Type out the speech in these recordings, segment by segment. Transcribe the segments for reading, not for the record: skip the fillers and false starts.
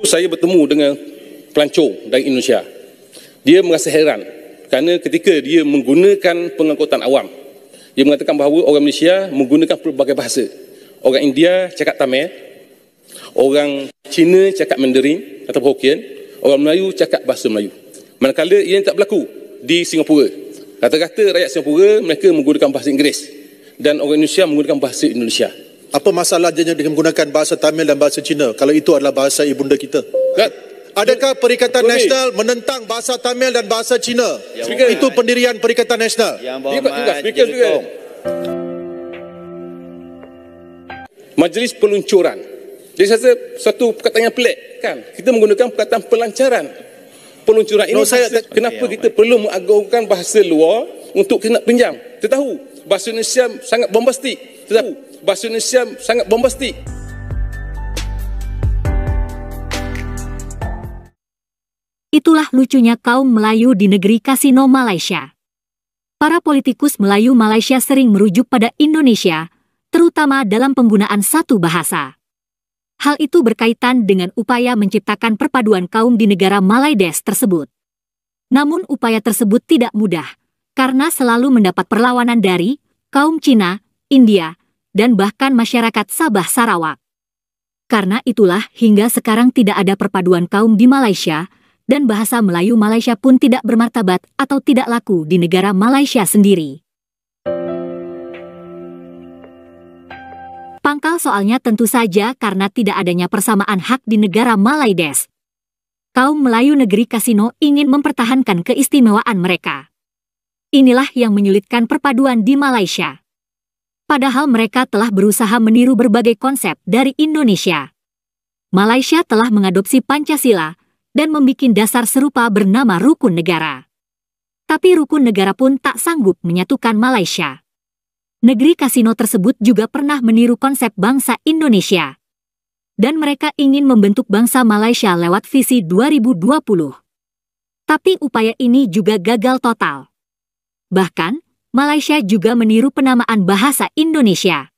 Saya bertemu dengan pelancong dari Indonesia. Dia merasa heran kerana ketika dia menggunakan pengangkutan awam, dia mengatakan bahawa orang Malaysia menggunakan pelbagai bahasa. Orang India cakap Tamil, orang Cina cakap Mandarin atau Hokkien, orang Melayu cakap bahasa Melayu. Manakala ia tak berlaku di Singapura. Rata-rata rakyat Singapura mereka menggunakan bahasa Inggeris dan orang Indonesia menggunakan bahasa Indonesia. Apa masalahnya dengan menggunakan bahasa Tamil dan bahasa Cina kalau itu adalah bahasa ibunda kita? Adakah Perikatan Nasional menentang bahasa Tamil dan bahasa Cina? Itu pendirian Perikatan Nasional. Majlis peluncuran. Jadi saya rasa satu perkataan yang pelik kan. Kita menggunakan perkataan pelancaran. Peluncuran ini kenapa kita perlu mengagungkan bahasa luar untuk kita nak pinjam? Kita tahu bahasa Indonesia sangat bombastik. Itulah lucunya kaum Melayu di negeri kasino Malaysia. Para politikus Melayu Malaysia sering merujuk pada Indonesia, terutama dalam penggunaan satu bahasa. Hal itu berkaitan dengan upaya menciptakan perpaduan kaum di negara Malaides tersebut. Namun upaya tersebut tidak mudah, karena selalu mendapat perlawanan dari kaum Cina, India, dan bahkan masyarakat Sabah Sarawak. Karena itulah hingga sekarang tidak ada perpaduan kaum di Malaysia, dan bahasa Melayu Malaysia pun tidak bermartabat atau tidak laku di negara Malaysia sendiri. Pangkal soalnya tentu saja karena tidak adanya persamaan hak di negara Malaides. Kaum Melayu negeri kasino ingin mempertahankan keistimewaan mereka. Inilah yang menyulitkan perpaduan di Malaysia. Padahal mereka telah berusaha meniru berbagai konsep dari Indonesia. Malaysia telah mengadopsi Pancasila dan membuat dasar serupa bernama Rukun Negara. Tapi Rukun Negara pun tak sanggup menyatukan Malaysia. Negeri kasino tersebut juga pernah meniru konsep bangsa Indonesia. Dan mereka ingin membentuk bangsa Malaysia lewat visi 2020. Tapi upaya ini juga gagal total. Bahkan, Malaysia juga meniru penamaan bahasa Indonesia.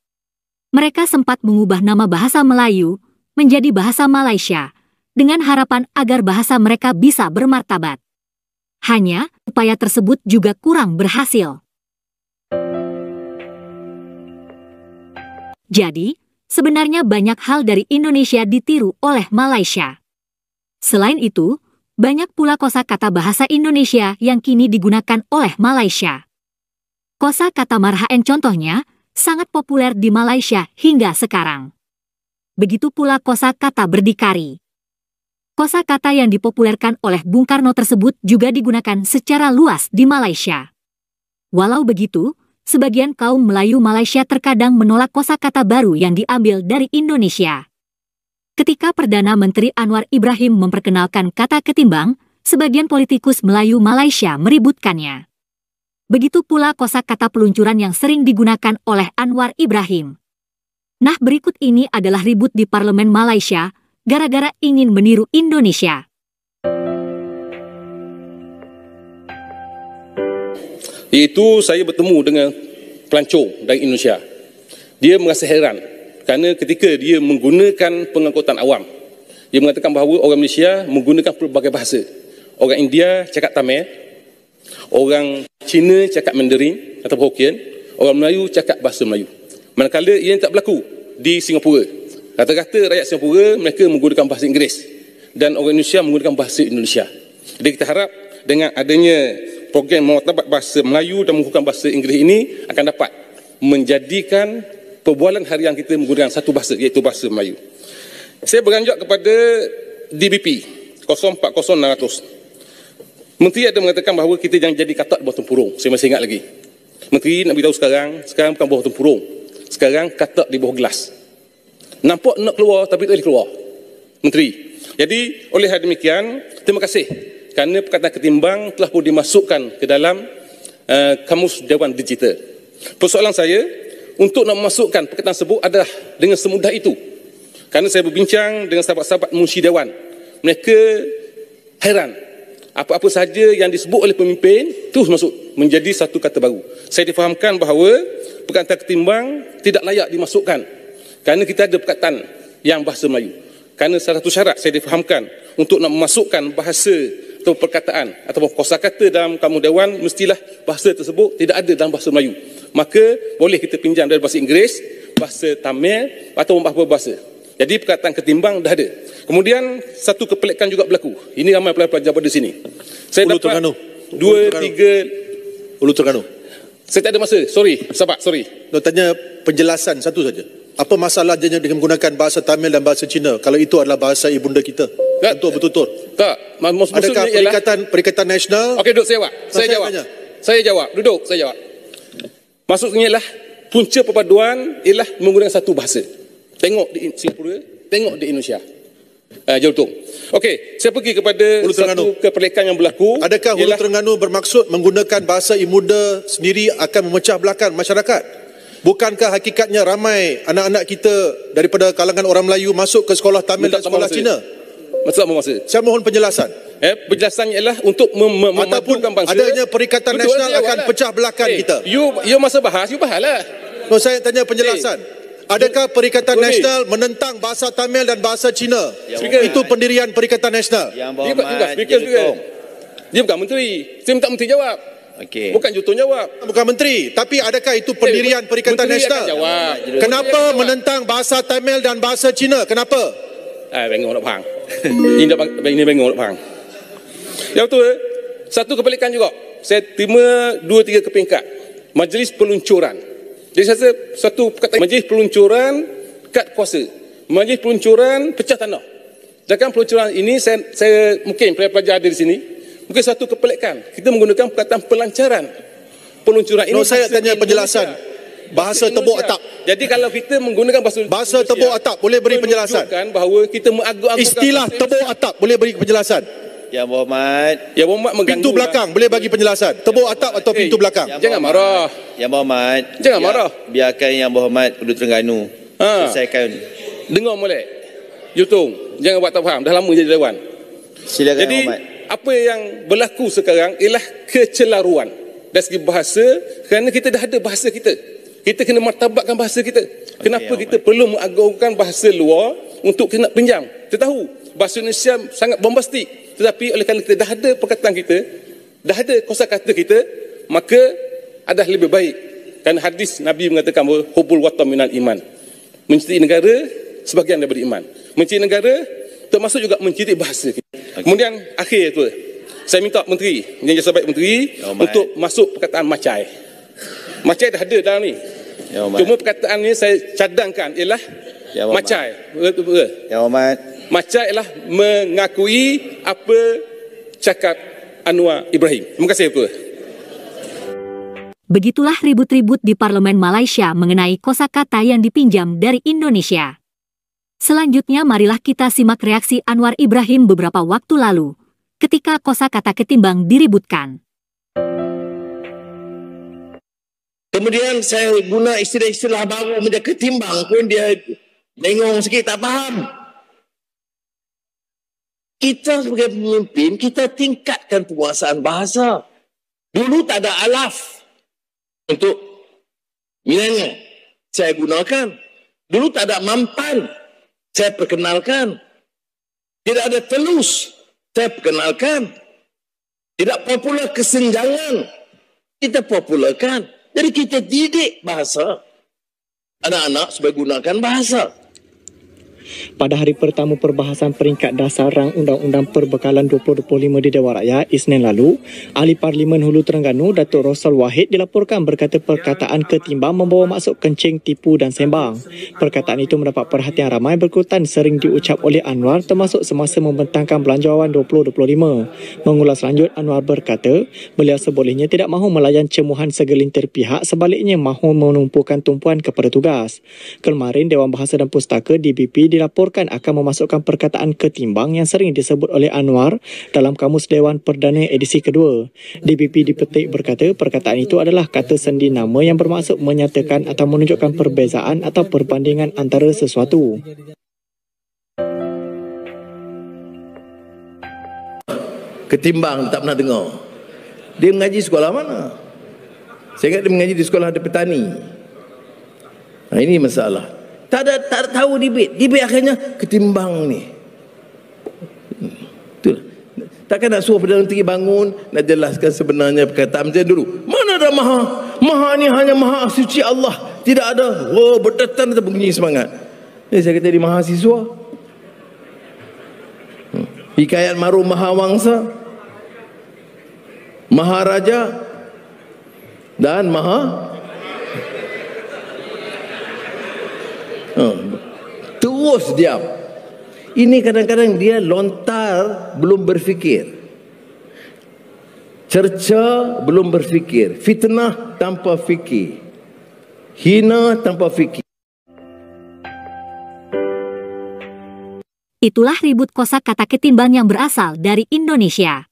Mereka sempat mengubah nama bahasa Melayu menjadi bahasa Malaysia, dengan harapan agar bahasa mereka bisa bermartabat. Hanya, upaya tersebut juga kurang berhasil. Jadi, sebenarnya banyak hal dari Indonesia ditiru oleh Malaysia. Selain itu, banyak pula kosakata bahasa Indonesia yang kini digunakan oleh Malaysia. Kosakata marhaen contohnya, sangat populer di Malaysia hingga sekarang. Begitu pula kosakata berdikari. Kosakata yang dipopulerkan oleh Bung Karno tersebut juga digunakan secara luas di Malaysia. Walau begitu, sebagian kaum Melayu Malaysia terkadang menolak kosakata baru yang diambil dari Indonesia. Ketika Perdana Menteri Anwar Ibrahim memperkenalkan kata ketimbang, sebagian politikus Melayu Malaysia meributkannya. Begitu pula kosakata peluncuran yang sering digunakan oleh Anwar Ibrahim. Nah, berikut ini adalah ribut di Parlemen Malaysia, gara-gara ingin meniru Indonesia. Iaitu saya bertemu dengan pelancong dari Indonesia. Dia merasa heran kerana ketika dia menggunakan pengangkutan awam, dia mengatakan bahawa orang Malaysia menggunakan pelbagai bahasa. Orang India cakap Tamil, orang Cina cakap Mandarin atau Hokkien, orang Melayu cakap bahasa Melayu. Manakala ia tak berlaku di Singapura. Rata-rata rakyat Singapura mereka menggunakan bahasa Inggeris dan orang Indonesia menggunakan bahasa Indonesia. Jadi kita harap dengan adanya program memartabat bahasa Melayu dan menggunakan bahasa Inggeris ini akan dapat menjadikan perbualan harian kita menggunakan satu bahasa, iaitu bahasa Melayu. Saya beranjak kepada DBP 040600. Menteri ada mengatakan bahawa kita jangan jadi katak di bawah tempurung. Saya masih ingat lagi. Menteri nak beritahu sekarang bukan bawah tempurung. Sekarang katak di bawah gelas. Nampak nak keluar tapi tak boleh keluar. Menteri. Jadi oleh hal demikian, terima kasih kerana perkataan ketimbang telah pun dimasukkan ke dalam kamus Dewan Digital. Persoalan saya, untuk nak memasukkan perkataan tersebut adalah dengan semudah itu. Kerana saya berbincang dengan sahabat-sahabat munshi Dewan. Mereka heran. Apa-apa sahaja yang disebut oleh pemimpin terus masuk menjadi satu kata baru. Saya difahamkan bahawa perkataan ketimbang tidak layak dimasukkan. Kerana kita ada perkataan yang bahasa Melayu. kerana salah satu syarat saya difahamkan untuk nak memasukkan bahasa atau perkataan atau kosakata dalam kamus dewan, mestilah bahasa tersebut tidak ada dalam bahasa Melayu. Maka boleh kita pinjam dari bahasa Inggeris, bahasa Tamil atau apa bahasa. Jadi perkataan ketimbang dah ada. Kemudian satu kepelikan juga berlaku. Ini ramai pelajar pada sini. Saya Ulu dapat Terengganu. 2, 3 Ulu Terengganu. Saya tak ada masa. Sorry. Nak tanya penjelasan satu saja. Apa masalahnya dengan menggunakan bahasa Tamil dan bahasa Cina kalau itu adalah bahasa ibunda kita? Untuk betul-betul. Tak. Adakah Perikatan Nasional? Okey, duduk saya jawab. Saya jawab. Duduk, saya jawab. Maksudnya ialah punca perpaduan ialah menggunakan satu bahasa. Tengok di Singapura, tengok di Indonesia. Jauh. Okey, saya pergi kepada satu kepelikan yang berlaku. Adakah Hulu Terengganu bermaksud menggunakan bahasa ibunda sendiri akan memecah belahkan masyarakat? Bukankah hakikatnya ramai anak-anak kita daripada kalangan orang Melayu masuk ke sekolah Tamil dan sekolah Cina? Masa. Saya mohon penjelasan. Penjelasannya ialah untuk memadukan bangsa. Adanya Perikatan Nasional akan pecah belahkan kita. You masa bahas, you bahaslah. Saya tanya penjelasan. Adakah Perikatan Nasional menentang bahasa Tamil dan bahasa Cina? Itu pendirian Perikatan Nasional. Dia bukan menteri. Saya minta menteri jawab. Okay. Bukan Jutun jawab. Bukan menteri. Tapi adakah itu pendirian Perikatan Nasional? Kenapa menentang bahasa Tamil dan bahasa Cina? Kenapa? Bengong nak faham. Ini bengong nak faham. Ya betul. Satu kepelikan juga. Saya terima 2-3 kepingkat. Majlis peluncuran. Jadi saya satu perkataan majlis peluncuran kad kuasa. Majlis peluncuran pecah tanah. Dalam peluncuran ini saya mungkin pelajar ada di sini. Mungkin satu kepelikan. Kita menggunakan perkataan pelancaran. Peluncuran ini saya tanya penjelasan. Bahasa tepuk atap. Jadi kalau kita menggunakan bahasa tepuk atap boleh beri penjelasan. Bahawa kita mengagung-agungkan istilah tepuk atap boleh beri penjelasan. Yang Berhormat pintu belakang boleh bagi penjelasan. Tepuk atap atau pintu belakang. Jangan marah. Yang Berhormat, jangan marah. Biarkan Yang Berhormat Ulu Terengganu selesaikan. Dengar molek. Yutung, jangan buat tak faham. Dah lama jadi dewan. Silakan. Jadi apa yang berlaku sekarang ialah kecelaruan dari segi bahasa, kerana kita dah ada bahasa kita. Kita kena martabatkan bahasa kita. Kenapa kita perlu mengagungkan bahasa luar untuk kita nak pinjam? Kita tahu bahasa Indonesia sangat bombastik. Tetapi oleh kerana kita dah ada perkataan kita, dah ada kosakata kita, maka adalah lebih baik. Kerana hadis Nabi mengatakan bahawa hubul watan minal iman. Mencintai negara sebahagian daripada iman. Mencintai negara termasuk juga mencintai bahasa kita. Kemudian akhir tu, saya minta menteri, yang jasa baik menteri untuk masuk perkataan macai. Macai dah ada dalam ni. Cuma perkataan ni saya cadangkan ialah macai. Yang Hormat, macai ialah mengakui apa cakap Anwar Ibrahim. Terima kasih Ketua. Begitulah ribut-ribut di Parlemen Malaysia mengenai kosakata yang dipinjam dari Indonesia. Selanjutnya marilah kita simak reaksi Anwar Ibrahim beberapa waktu lalu ketika kosakata ketimbang diributkan. Kemudian saya guna istilah-istilah baru macam ketimbang pun dia bengong sikit, tak faham. Kita sebagai pemimpin, kita tingkatkan penguasaan bahasa. Dulu tak ada alaf untuk milenial, saya gunakan. Dulu tak ada mampan, saya perkenalkan. Tidak ada telus, saya perkenalkan. Tidak popular kesenjangan, kita popularkan. Jadi kita didik bahasa. Anak-anak supaya gunakan bahasa. Pada hari pertama perbahasan peringkat dasar rang Undang-Undang Perbekalan 2025 di Dewan Rakyat Isnin lalu, Ahli Parlimen Hulu Terengganu Datuk Rosal Wahid dilaporkan berkata perkataan ketimbang membawa maksud kencing, tipu dan sembang. Perkataan itu mendapat perhatian ramai berikutan sering diucap oleh Anwar termasuk semasa membentangkan Belanjawan 2025. Mengulas lanjut, Anwar berkata beliau sebolehnya tidak mahu melayan cemuhan segelintir pihak, sebaliknya mahu menumpukan tumpuan kepada tugas. Kemarin Dewan Bahasa dan Pustaka DBP dilaporkan akan memasukkan perkataan ketimbang yang sering disebut oleh Anwar dalam Kamus Dewan Perdana edisi kedua. DBP dipetik berkata perkataan itu adalah kata sendi nama yang bermaksud menyatakan atau menunjukkan perbezaan atau perbandingan antara sesuatu. Ketimbang tak pernah dengar. Dia mengaji sekolah mana? Saya ingat dia mengaji di sekolah ada petani. Nah, ini masalah. Tak ada tahu debate. Debate akhirnya ketimbang ni. Takkan nak suruh Perdana Menteri bangun, nak jelaskan sebenarnya perkataan macam dulu. Mana ada maha? Maha ni hanya maha suci Allah. Tidak ada. Oh, berdatan atau bunyi semangat. Saya kata di mahasiswa. Hikayat Maru Mahawangsa, Maharaja dan terus diam. Ini kadang-kadang dia lontar belum berfikir, cerca belum berfikir, fitnah tanpa fikir, hina tanpa fikir. Itulah ribut kosakata ketimbang yang berasal dari Indonesia.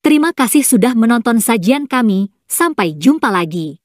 Terima kasih sudah menonton sajian kami, sampai jumpa lagi.